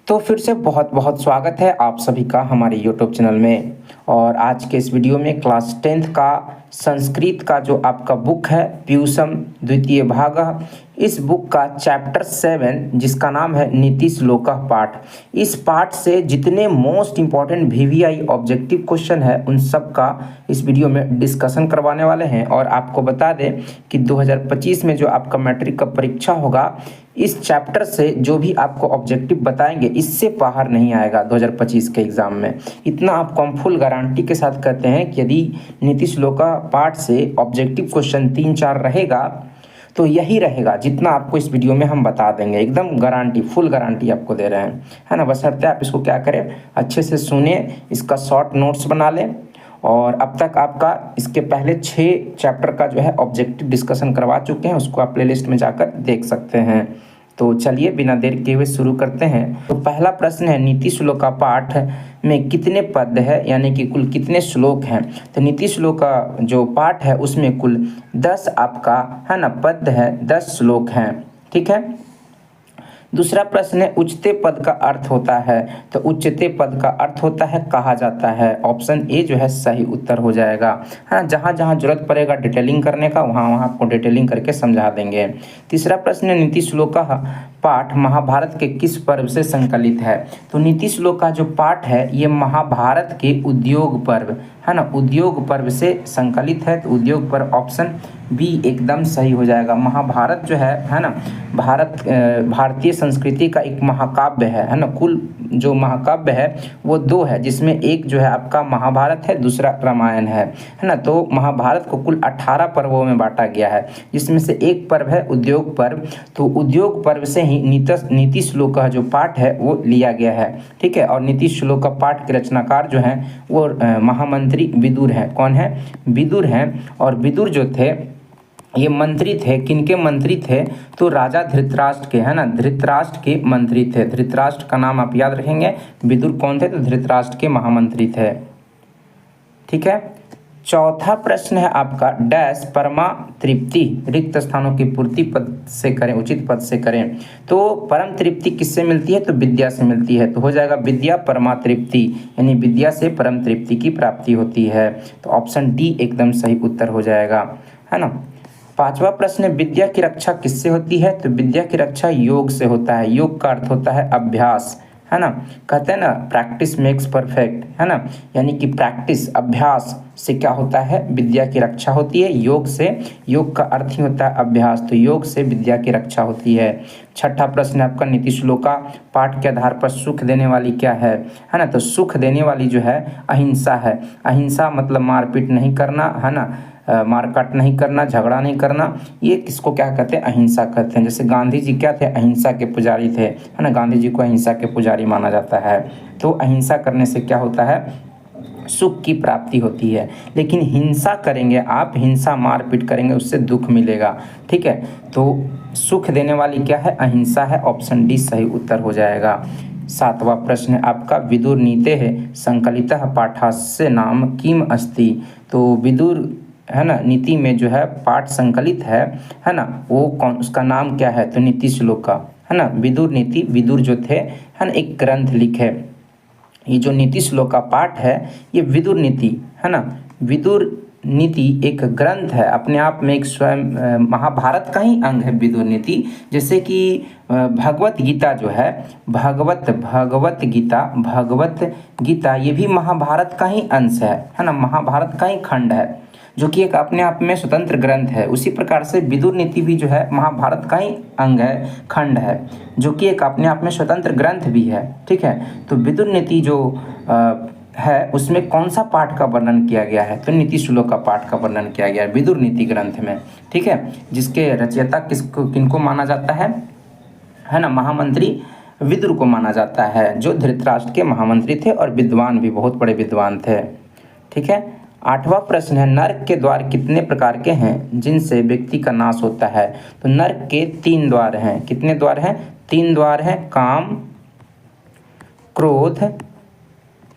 तो फिर से बहुत बहुत स्वागत है आप सभी का हमारे यूट्यूब चैनल में। और आज के इस वीडियो में क्लास 10th का संस्कृत का जो आपका बुक है पीयूषम द्वितीय भाग, इस बुक का चैप्टर 7 जिसका नाम है नीति श्लोकः पाठ। इस पाठ से जितने most important VVI objective question है उन सब का इस वीडियो में डिस्कशन करवाने वाले हैं। और आपको बता दें कि 2025 में जो आपका मैट्रिक का परीक्षा होगा, इस चैप्टर से जो भी आपको ऑब्जेक्टिव बताएंगे इससे बाहर नहीं आएगा 2025 के एग्ज़ाम में। इतना आपको हम फुल गारंटी के साथ कहते हैं कि यदि नीति श्लोका पार्ट से ऑब्जेक्टिव क्वेश्चन 3-4 रहेगा तो यही रहेगा जितना आपको इस वीडियो में हम बता देंगे। एकदम गारंटी, फुल गारंटी आपको दे रहे हैं, है ना। बशर्ते आप इसको क्या करें, अच्छे से सुनिए, इसका शॉर्ट नोट्स बना लें। और अब तक आपका इसके पहले 6 चैप्टर का जो है ऑब्जेक्टिव डिस्कशन करवा चुके हैं, उसको आप प्लेलिस्ट में जाकर देख सकते हैं। तो चलिए बिना देर किए हुए शुरू करते हैं। तो पहला प्रश्न है, नीति श्लोका पाठ में कितने पद है, यानी कि कुल कितने श्लोक हैं। तो नीति श्लोका जो पाठ है उसमें कुल 10 आपका है ना पद है, 10 श्लोक हैं, ठीक है। दूसरा प्रश्न है, उच्चते पद का अर्थ होता है। तो उच्चते पद का अर्थ होता है कहा जाता है। ऑप्शन ए जो है सही उत्तर हो जाएगा, है ना। जहाँ जहाँ जरूरत पड़ेगा डिटेलिंग करने का वहाँ वहाँ आपको डिटेलिंग करके समझा देंगे। तीसरा प्रश्न है, नीति श्लोका पाठ महाभारत के किस पर्व से संकलित है। तो नीति श्लोक का जो पाठ है ये महाभारत के उद्योग पर्व, है ना, उद्योग पर्व से संकलित है। तो उद्योग पर्व ऑप्शन बी एकदम सही हो जाएगा। महाभारत जो है ना, भारतीय संस्कृति का एक महाकाव्य है ना। कुल जो महाकाव्य है वो 2 है, जिसमें एक जो है आपका महाभारत है, दूसरा रामायण है ना। तो महाभारत को कुल 18 पर्वों में बांटा गया है, जिसमें से एक पर्व है उद्योग पर्व। तो उद्योग पर्व से ही नीति श्लोक का जो पाठ है वो लिया गया है, ठीक है। और नीति श्लोक का पाठ के रचनाकार जो हैं वो महामंत्री विदुर हैं। कौन है? विदुर हैं। और विदुर जो थे ये मंत्री थे, किनके मंत्री थे? तो राजा धृतराष्ट्र के, है ना, धृतराष्ट्र के मंत्री थे। धृतराष्ट्र का नाम आप याद रखेंगे। विदुर कौन थे? तो धृतराष्ट्र के महामंत्री थे, ठीक है। चौथा प्रश्न है आपका, डैश परमा तृप्ति रिक्त स्थानों की पूर्ति पद से करें, उचित पद से करें। तो परम तृप्ति किससे मिलती है? तो विद्या से मिलती है। तो हो जाएगा विद्या परमा तृप्ति, यानी विद्या से परम तृप्ति की प्राप्ति होती है। तो ऑप्शन डी एकदम सही उत्तर हो जाएगा, है ना। पांचवा प्रश्न है, विद्या की रक्षा किससे होती है? तो विद्या की रक्षा योग से होता है। योग का अर्थ होता है अभ्यास, है ना। कहते हैं ना प्रैक्टिस मेक्स परफेक्ट, है ना। यानी कि प्रैक्टिस, अभ्यास से क्या होता है? विद्या की रक्षा होती है। योग से, योग का अर्थ ही होता है अभ्यास, तो योग से विद्या की रक्षा होती है। छठा प्रश्न है आपका, नीति श्लोका पाठ के आधार पर सुख देने वाली क्या है ना। तो सुख देने वाली जो है अहिंसा है। अहिंसा मतलब मारपीट नहीं करना, है ना, मारकाट नहीं करना, झगड़ा नहीं करना। ये किसको क्या कहते हैं? अहिंसा कहते हैं। जैसे गांधी जी क्या थे? अहिंसा के पुजारी थे, है ना। गांधी जी को अहिंसा के पुजारी माना जाता है। तो अहिंसा करने से क्या होता है? सुख की प्राप्ति होती है। लेकिन हिंसा करेंगे आप, हिंसा मारपीट करेंगे, उससे दुख मिलेगा, ठीक है। तो सुख देने वाली क्या है? अहिंसा है। ऑप्शन डी सही उत्तर हो जाएगा। सातवां प्रश्न है आपका, विदुर नीतेः संकलितः पाठस्य नाम किम अस्ति। तो विदुर, है ना, नीति में जो है पाठ संकलित है ना, वो कौन, उसका नाम क्या है? तो नीति श्लोका, है ना। विदुर नीति, विदुर जो थे, है ना, एक ग्रंथ लिखे। ये जो नीति श्लोका पाठ है ये विदुर नीति, है ना। विदुर नीति एक ग्रंथ है, अपने आप में एक स्वयं महाभारत का ही अंग है विदुर नीति। जैसे कि भगवत गीता जो है, भगवत गीता ये भी महाभारत का ही अंश है ना, महाभारत का ही खंड है, जो कि एक अपने आप में स्वतंत्र ग्रंथ है। उसी प्रकार से विदुर नीति भी जो है महाभारत का ही अंग है, खंड है, जो कि एक अपने आप में स्वतंत्र ग्रंथ भी है, ठीक है। तो विदुर नीति जो है उसमें कौन सा पाठ का वर्णन किया गया है? तो नीति श्लोक का पाठ का वर्णन किया गया है विदुर नीति ग्रंथ में, ठीक है। जिसके रचयिता किनको माना जाता है ना, महामंत्री विदुर को माना जाता है, जो धृतराष्ट्र के महामंत्री थे और विद्वान भी, बहुत बड़े विद्वान थे, ठीक है। आठवां प्रश्न है, नर्क के द्वार कितने प्रकार के हैं जिनसे व्यक्ति का नाश होता है। तो नर्क के 3 द्वार हैं। कितने द्वार हैं? 3 द्वार हैं, काम,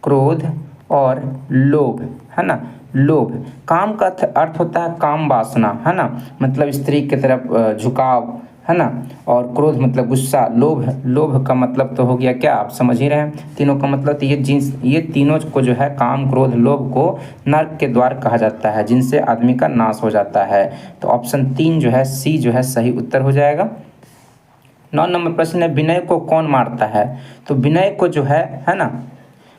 क्रोध और लोभ, है ना। लोभ, काम का अर्थ होता है काम वासना, है ना, मतलब स्त्री की तरफ झुकाव, है ना। और क्रोध मतलब गुस्सा, लोभ, लोभ का मतलब तो हो गया क्या, आप समझ ही रहे हैं। तीनों का मतलब तो ये तीनों को जो है काम, क्रोध, लोभ को नरक के द्वार कहा जाता है, जिनसे आदमी का नाश हो जाता है। तो ऑप्शन 3 जो है सी जो है सही उत्तर हो जाएगा। 9 नंबर प्रश्न है, विनय को कौन मारता है। तो विनय को जो है ना,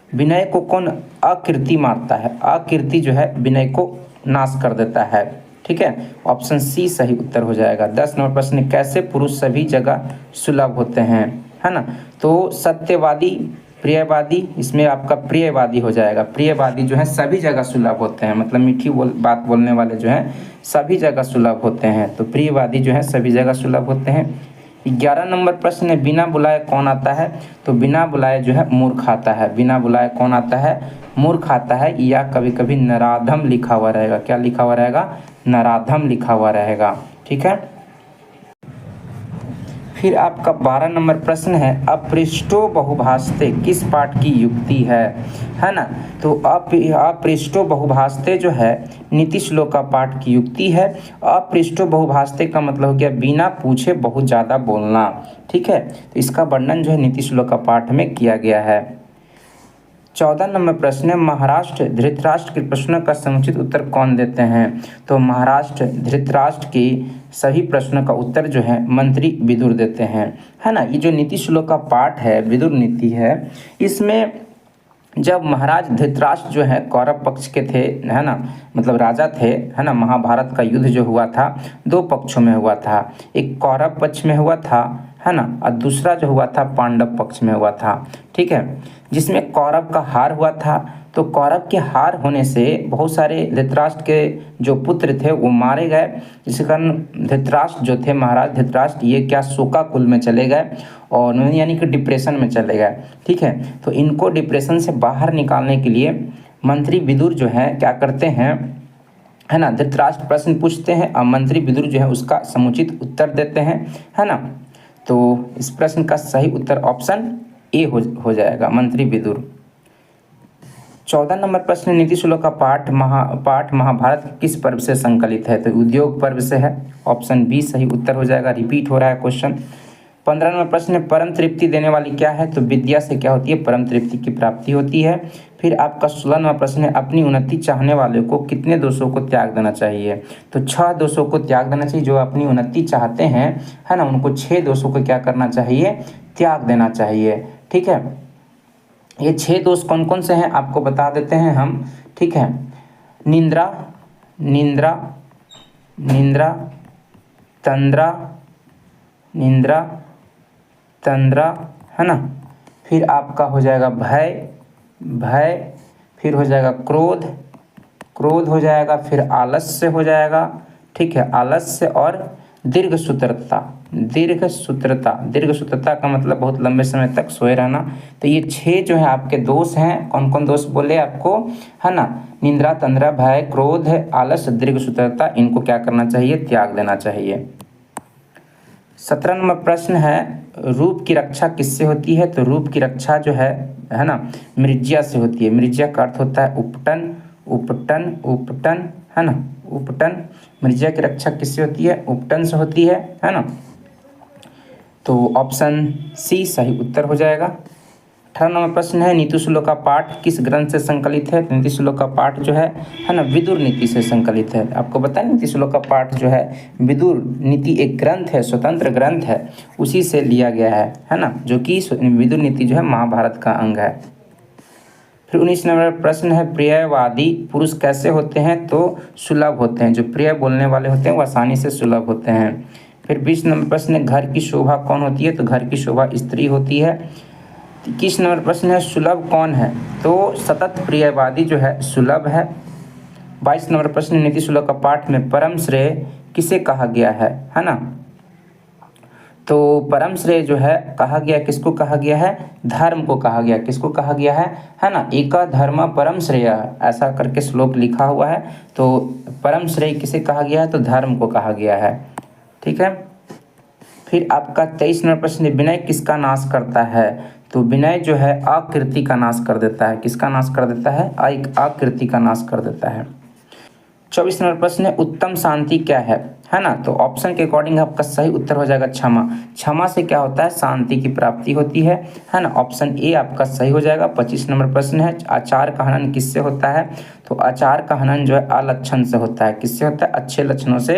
विनय को कौन, अकीर्ति मारता है। अकीर्ति जो है विनय को नाश कर देता है। ठीक है, ऑप्शन सी सही उत्तर हो जाएगा। 10 नंबर प्रश्न, कैसे पुरुष सभी जगह सुलभ होते हैं, है ना। तो सत्यवादी, प्रियवादी, इसमें आपका प्रियवादी हो जाएगा। प्रियवादी जो है सभी जगह सुलभ होते हैं, मतलब मीठी बात बोलने वाले जो हैं सभी जगह सुलभ होते हैं। तो प्रियवादी जो है सभी जगह सुलभ होते हैं। 11 नंबर प्रश्न है, बिना बुलाए कौन आता है। तो बिना बुलाए जो है मूर्ख आता है। बिना बुलाए कौन आता है, मूर्ख आता है, या कभी कभी नराधम लिखा हुआ रहेगा। क्या लिखा हुआ रहेगा, नराधम लिखा हुआ रहेगा। ठीक है, फिर आपका 12 नंबर प्रश्न है, अपृष्टो बहुभाषते किस पाठ की युक्ति है ना। तो अपृष्टो बहुभाषते जो है नीति श्लोका पाठ की युक्ति है। अपृष्टो बहुभाषते का मतलब हो गया बिना पूछे बहुत ज़्यादा बोलना। ठीक है, तो इसका वर्णन जो है नीति श्लोका पाठ में किया गया है। 14 नंबर प्रश्न है, महाराष्ट्र धृतराष्ट्र के प्रश्नों का समुचित उत्तर कौन देते हैं। तो महाराष्ट्र धृतराष्ट्र की सभी प्रश्नों का उत्तर जो है मंत्री विदुर देते हैं, है ना। ये जो नीति श्लोक का पाठ है, विदुर नीति है, इसमें जब महाराज धृतराष्ट्र जो है कौरव पक्ष के थे, है ना, मतलब राजा थे, है ना। महाभारत का युद्ध जो हुआ था 2 पक्षों में हुआ था। एक कौरव पक्ष में हुआ था, है ना, और दूसरा जो हुआ था पांडव पक्ष में हुआ था। ठीक है, जिसमें कौरव का हार हुआ था। तो कौरव के हार होने से बहुत सारे धृतराष्ट्र के जो पुत्र थे वो मारे गए, जिस कारण धृतराष्ट्र जो थे, महाराज धृतराष्ट्र, ये क्या शोकाकुल में चले गए और यानी कि डिप्रेशन में चले गए। ठीक है, तो इनको डिप्रेशन से बाहर निकालने के लिए मंत्री विदुर जो है क्या करते हैं, है ना, धृतराष्ट्र प्रश्न पूछते हैं और मंत्री विदुर जो है उसका समुचित उत्तर देते हैं, है ना। तो इस प्रश्न का सही उत्तर ऑप्शन ए हो जाएगा, मंत्री विदुर। 14 नंबर प्रश्न, नीति श्लोक का पाठ महाभारत किस पर्व से संकलित है। तो उद्योग पर्व से है, ऑप्शन बी सही उत्तर हो जाएगा। रिपीट हो रहा है क्वेश्चन। 15 नंबर प्रश्न, परम तृप्ति देने वाली क्या है। तो विद्या से क्या होती है, परम तृप्ति की प्राप्ति होती है। फिर आपका 16 नंबर प्रश्न है, अपनी उन्नति चाहने वाले को कितने दोषों को त्याग देना चाहिए। तो 6 दोषों को त्याग देना चाहिए। जो अपनी उन्नति चाहते हैं, है ना, उनको 6 दोषों को क्या करना चाहिए, त्याग देना चाहिए। ठीक है, ये 6 दोष कौन कौन से हैं आपको बता देते हैं हम। ठीक है, निंद्रा, निंद्रा, निंद्रा, तंद्रा, निंद्रा, तंद्रा, है ना। फिर आपका हो जाएगा भय, भय, फिर हो जाएगा क्रोध, क्रोध हो जाएगा, फिर आलस्य हो जाएगा। ठीक है, आलस्य और दीर्घ सूत्रता, दीर्घ सूत्रता, दीर्घ सूत्रता का मतलब बहुत लंबे समय तक सोए रहना। तो ये 6 जो है आपके दोष हैं। कौन कौन दोष बोले आपको, है ना, निंद्रा, तंद्रा, भय, क्रोध, आलस, दीर्घ सूत्रता, इनको क्या करना चाहिए, त्याग देना चाहिए। 17 नंबर प्रश्न है, रूप की रक्षा किससे होती है। तो रूप की रक्षा जो है ना, मृज्या से होती है। मृज्या का अर्थ होता है उपटन, उपटन, उपटन, है ना, उपटन। मृज्या की रक्षा किससे होती है, उपटन से होती है ना। तो ऑप्शन सी सही उत्तर हो जाएगा। 18 नंबर प्रश्न है, नीति श्लोक का पाठ किस ग्रंथ से संकलित है। नीति श्लोक का पाठ जो है ना, विदुर नीति से संकलित है। आपको बताएं, नीति श्लोक का पाठ जो है विदुर नीति एक ग्रंथ है, स्वतंत्र ग्रंथ है, उसी से लिया गया है ना, जो कि विदुर नीति जो है महाभारत का अंग है। फिर 19 नंबर प्रश्न है, प्रियवादी पुरुष कैसे होते हैं। तो सुलभ होते हैं। जो प्रिय बोलने वाले होते हैं वो आसानी से सुलभ होते हैं। फिर 20 नंबर प्रश्न है, घर की शोभा कौन होती है। तो घर की शोभा स्त्री होती है। 21 नंबर प्रश्न है, सुलभ कौन है। तो सतत प्रियवादी जो है सुलभ है। 22 नंबर प्रश्न, नीति श्लोक का पाठ में परम श्रेय किसे कहा गया है ना। तो परम श्रेय जो है कहा गया, किसको कहा गया है, धर्म को कहा गया। किसको कहा गया है ना, एका धर्म परम श्रेय, ऐसा करके श्लोक लिखा हुआ है। तो परम श्रेय किसे कहा गया है, तो धर्म को कहा गया है। ठीक है, फिर आपका 23 नंबर प्रश्न, विनय किसका नाश करता है। तो विनय जो है आकृति का नाश कर देता है। किसका नाश कर देता है, आकृति का नाश कर देता है। 24 नंबर प्रश्न है, उत्तम शांति क्या है। है ना। तो ऑप्शन के अकॉर्डिंग आपका सही उत्तर हो जाएगा क्षमा। क्षमा से क्या होता है, शांति की प्राप्ति होती है ना। ऑप्शन ए आपका सही हो जाएगा। 25 नंबर प्रश्न है, आचार का हनन किससे होता है? तो आचार का हनन जो है अलक्षण से होता है। किससे होता है? अच्छे लक्षणों से,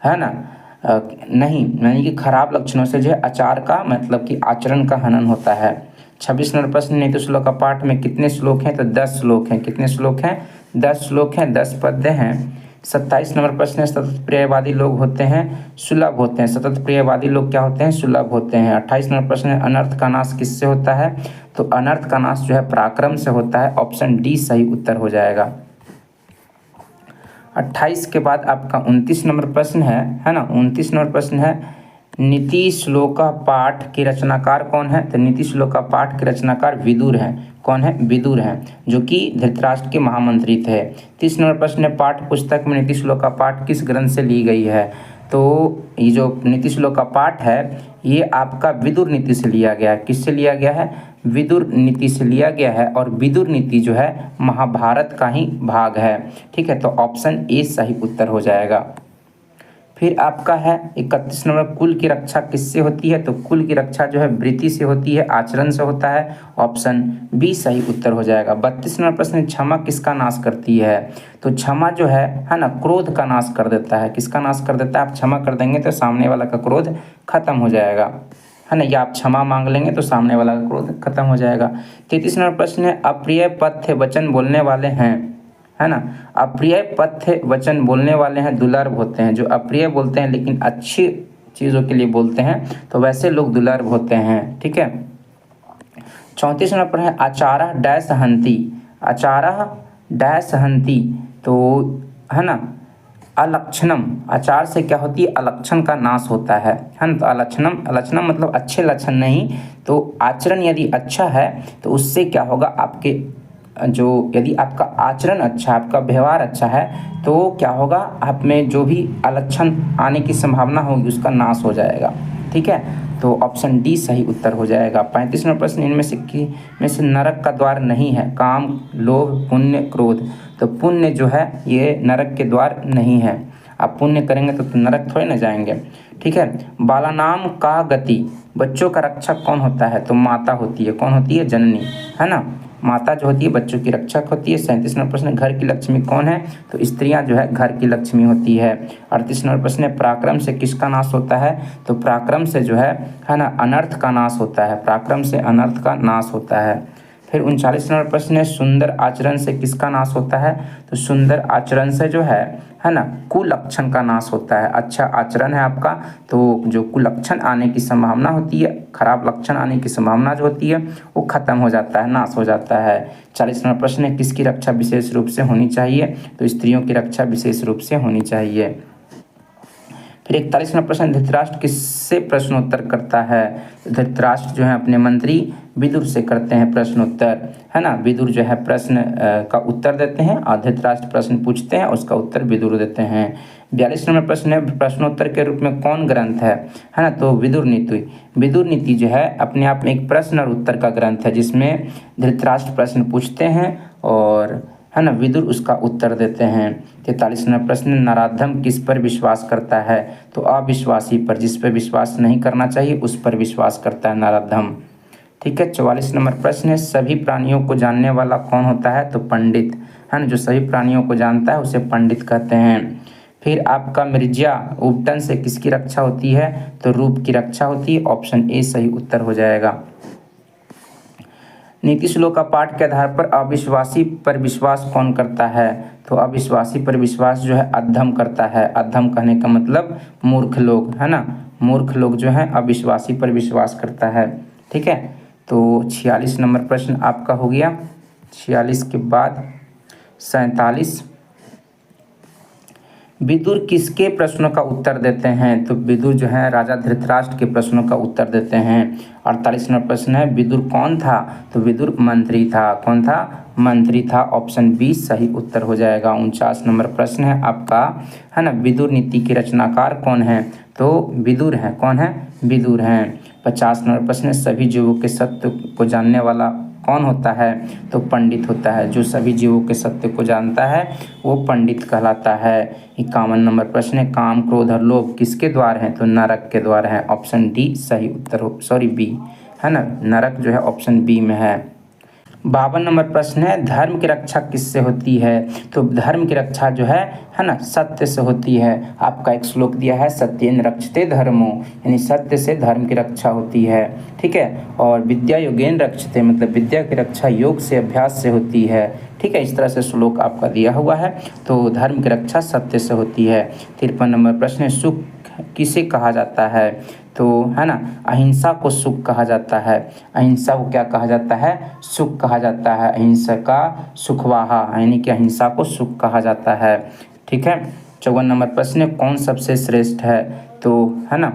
है ना। नहीं, यानी कि खराब लक्षणों से जो है आचार का मतलब कि आचरण का हनन होता है। 26 नंबर प्रश्न, नीति श्लोक का पाठ में कितने श्लोक हैं? तो 10 श्लोक हैं। कितने श्लोक हैं? 10 श्लोक हैं, 10 पद्य हैं। 27 नंबर प्रश्न है, सतत प्रियवादी लोग होते हैं सुलभ होते हैं। सतत प्रियवादी लोग क्या होते हैं? सुलभ होते हैं। 28 नंबर प्रश्न है, अनर्थ का नाश किससे होता है? तो अनर्थ का नाश जो है पराक्रम से होता है। ऑप्शन डी सही उत्तर हो जाएगा। 28 के बाद आपका 29 नंबर प्रश्न है ना। 29 नंबर प्रश्न है, नीति श्लोका पाठ के रचनाकार कौन है? तो नीति श्लोका पाठ के रचनाकार विदुर हैं। कौन है? विदुर हैं, जो कि धृतराष्ट्र के महामंत्री थे। 30 नंबर प्रश्न है, पाठ पुस्तक में नीति श्लोका पाठ किस ग्रंथ से ली गई है? तो ये जो नीति श्लोका पाठ है ये आपका विदुर नीति से लिया गया है। किससे लिया गया है? विदुर नीति से लिया गया है। और विदुर नीति जो है महाभारत का ही भाग है। ठीक है, तो ऑप्शन ए सही उत्तर हो जाएगा। फिर आपका है 31 नंबर, कुल की रक्षा किससे होती है? तो कुल की रक्षा जो है वृत्ति से होती है, आचरण से होता है। ऑप्शन बी सही उत्तर हो जाएगा। 32 नंबर प्रश्न, क्षमा किसका नाश करती है? तो क्षमा जो है ना, क्रोध का नाश कर देता है। किसका नाश कर देता है? आप क्षमा कर देंगे तो सामने वाला का क्रोध खत्म हो जाएगा, है ना। या आप क्षमा मांग लेंगे तो सामने वाला का क्रोध खत्म हो जाएगा। 33 नंबर प्रश्न है, अप्रिय पथ्य वचन बोलने वाले हैं, है ना। अप्रिय पथ्य वचन बोलने वाले हैं दुर्लभ होते हैं। जो अप्रिय बोलते हैं लेकिन अच्छी चीज़ों के लिए बोलते हैं तो वैसे लोग दुर्लभ होते हैं। ठीक है। 34 नंबर पर है, आचारा डैश हंती। आचारा डैश हंती, तो है ना अलक्षणम। आचार से क्या होती है? अलक्षण का नाश होता है ना। तो अलक्षणम मतलब अच्छे लक्षण नहीं। तो आचरण यदि अच्छा है तो उससे क्या होगा, आपके जो यदि आपका आचरण अच्छा, आपका व्यवहार अच्छा है तो क्या होगा, आप में जो भी अलक्षण आने की संभावना होगी उसका नाश हो जाएगा। ठीक है, तो ऑप्शन डी सही उत्तर हो जाएगा। 35 नंबर प्रश्न, इनमें से नरक का द्वार नहीं है? काम, लोभ, पुण्य, क्रोध। तो पुण्य जो है ये नरक के द्वार नहीं है। आप पुण्य करेंगे तो नरक थोड़े ना जाएंगे। ठीक है। बालानाम का गति, बच्चों का रक्षक कौन होता है? तो माता होती है। कौन होती है? जननी, है ना। माता जो होती है बच्चों की रक्षक होती है। 37 नंबर प्रश्न, घर की लक्ष्मी कौन है? तो स्त्रियां जो है घर की लक्ष्मी होती है। 38 नंबर प्रश्न, पराक्रम से किसका नाश होता है? तो पराक्रम से जो है ना अनर्थ का नाश होता है। पराक्रम से अनर्थ का नाश होता है। फिर 39 नंबर प्रश्न है, सुंदर आचरण से किसका नाश होता है? तो सुंदर आचरण से जो है ना कुलक्षण का नाश होता है। अच्छा आचरण है आपका तो जो कुलक्षण आने की संभावना होती है, खराब लक्षण आने की संभावना जो होती है वो खत्म हो जाता है, नाश हो जाता है। 40 नंबर प्रश्न है, किसकी रक्षा विशेष रूप से होनी चाहिए? तो स्त्रियों की रक्षा विशेष रूप से होनी चाहिए। फिर 41 नंबर प्रश्न, धृतराष्ट्र किससे प्रश्नोत्तर करता है? धृतराष्ट्र जो है अपने मंत्री विदुर से करते हैं प्रश्नोत्तर, है ना। विदुर जो है प्रश्न का उत्तर देते हैं और धृतराष्ट्र प्रश्न पूछते हैं, उसका उत्तर विदुर देते हैं। 42 नंबर प्रश्न है, प्रश्नोत्तर के रूप में कौन ग्रंथ है ना? तो विदुर नीति। विदुर नीति जो है अपने आप में एक प्रश्न और उत्तर का ग्रंथ है, जिसमें धृतराष्ट्र प्रश्न पूछते हैं और है ना विदुर उसका उत्तर देते हैं। 43 नंबर प्रश्न, नराधम किस पर विश्वास करता है? तो अविश्वासी पर, जिस पर विश्वास नहीं करना चाहिए उस पर विश्वास करता है नराधम। ठीक है। 44 नंबर प्रश्न है, सभी प्राणियों को जानने वाला कौन होता है? तो पंडित, है ना। जो सभी प्राणियों को जानता है उसे पंडित कहते हैं। फिर आपका मिर्जा उपटन से किसकी रक्षा होती है? तो रूप की रक्षा होती है। ऑप्शन ए सही उत्तर हो जाएगा। नीति श्लोक का पाठ के आधार पर अविश्वासी पर विश्वास कौन करता है? तो अविश्वासी पर विश्वास जो है अधम करता है। अधम कहने का मतलब मूर्ख लोग, है ना। मूर्ख लोग जो है अविश्वासी पर विश्वास करता है। ठीक है, तो 46 नंबर प्रश्न आपका हो गया। 46 के बाद 47, विदुर किसके प्रश्नों का उत्तर देते हैं? तो विदुर जो है राजा धृतराष्ट्र के प्रश्नों का उत्तर देते हैं। 48 नंबर प्रश्न है, विदुर कौन था? तो विदुर मंत्री था। कौन था? मंत्री था। ऑप्शन बी सही उत्तर हो जाएगा। 49 नंबर प्रश्न है आपका, है ना, विदुर नीति के रचनाकार कौन है? तो विदुर हैं। कौन है? विदुर हैं। 50 नंबर प्रश्न है, सभी जीवों के सत्य को जानने वाला कौन होता है? तो पंडित होता है। जो सभी जीवों के सत्य को जानता है वो पंडित कहलाता है। 51 नंबर प्रश्न है, काम क्रोध और लोभ किसके द्वार हैं? तो नरक के द्वार है। ऑप्शन डी सही उत्तर हो, सॉरी बी है ना, नरक जो है ऑप्शन बी में है। 52 नंबर प्रश्न है, धर्म की रक्षा किससे होती है? तो धर्म की रक्षा जो है ना, सत्य से होती है। आपका एक श्लोक दिया है, सत्येन रक्षते धर्मो, यानी सत्य से धर्म की रक्षा होती है। ठीक है, और विद्या योगेन रक्षते, मतलब विद्या की रक्षा योग से, अभ्यास से होती है। ठीक है, इस तरह से श्लोक आपका दिया हुआ है। तो धर्म की रक्षा सत्य से होती है। 53 नंबर प्रश्न है, सुख किसे कहा जाता है? तो है ना, अहिंसा को सुख कहा जाता है। अहिंसा को क्या कहा जाता है? सुख कहा जाता है। अहिंसा का सुखवाहा, यानी कि अहिंसा को सुख कहा जाता है। ठीक है, 54 नंबर प्रश्न, कौन सबसे श्रेष्ठ है? तो है ना,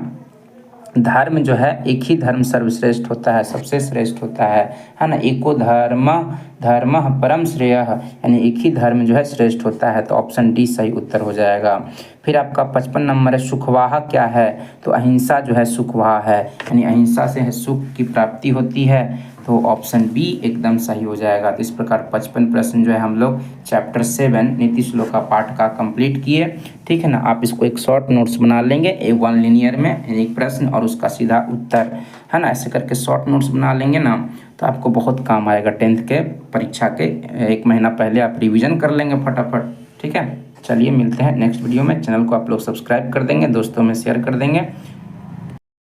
धर्म जो है, एक ही धर्म सर्वश्रेष्ठ होता है, सबसे श्रेष्ठ होता है ना। एको धर्म धर्म परम श्रेय, यानी एक ही धर्म जो है श्रेष्ठ होता है। तो ऑप्शन डी सही उत्तर हो जाएगा। फिर आपका 55 नंबर है, सुखवाहा क्या है? तो अहिंसा जो है सुखवाहा है, यानी अहिंसा से सुख की प्राप्ति होती है। तो ऑप्शन बी एकदम सही हो जाएगा। तो इस प्रकार 55 प्रश्न जो है हम लोग चैप्टर 7 नीति श्लोक का पाठ का कंप्लीट किए। ठीक है ना, आप इसको एक शॉर्ट नोट्स बना लेंगे, एक वन लिनियर में, एक प्रश्न और उसका सीधा उत्तर, है ना। ऐसे करके शॉर्ट नोट्स बना लेंगे ना तो आपको बहुत काम आएगा। 10th के परीक्षा के 1 महीना पहले आप रिवीजन कर लेंगे फटाफट। ठीक है, चलिए मिलते हैं नेक्स्ट वीडियो में। चैनल को आप लोग सब्सक्राइब कर देंगे, दोस्तों में शेयर कर देंगे।